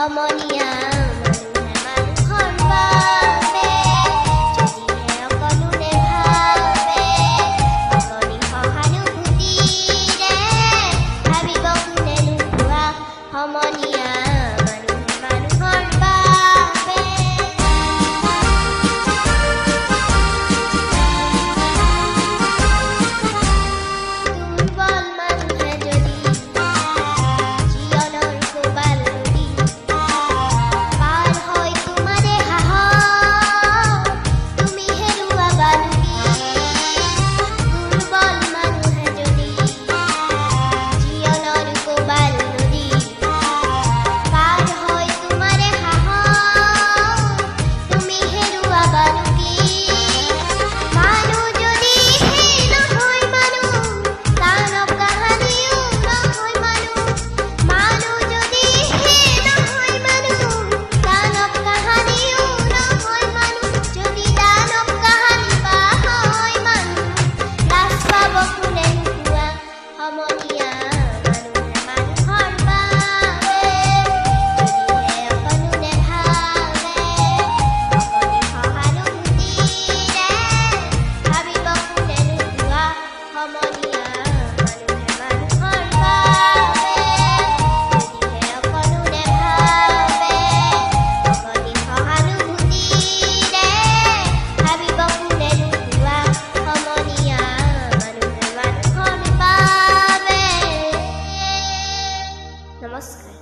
সমনীয়া মানুহে মানুহৰ বাবে যদিহে অকণোৰে ভাবে অগণি সহানুভূতিৰে ভাবিব কোনে নোপোৱা সমনীয়া মানুহে মানুহৰ বাবে দুৰ্বল মানুহে যদি জীৱনৰ কোবাল নদী পাৰ হৈ তোমাৰে সাহস তুমি হেৰুৱা বালুকি দুৰ্বল মানুহে যদি জীৱনৰ কোবাল নদী পাৰ হৈ তোমাৰে সাহস তুমি হেৰুৱা বালুকি মানুহ যদি সেই নহয় মানুহ দানৱ কাহানিও নহয় মানুহ মানুহ যদি সেই নহয় মানুহ দানৱ কাহানিও নহয় মানুহ যদি দানৱ কাহানি বা হয় মানুহ লাজ পাব কোনে নোপোৱা সমনীয়া মানুহে মানুহৰ বাবে যদিহে অকণোৰে ভাবে অগণি সহানুভূতিৰে ভাবিব কোনে নোপোৱা সমনীয়া মানুহে মানুহৰ বাবে যদিহে অকণোৰে ভাবে অগণি সহানুভূতিৰে ভাবিব কোনে নোপোৱা সমনীয়া মানুহে মানুহৰ বাবে নমস্কাৰ।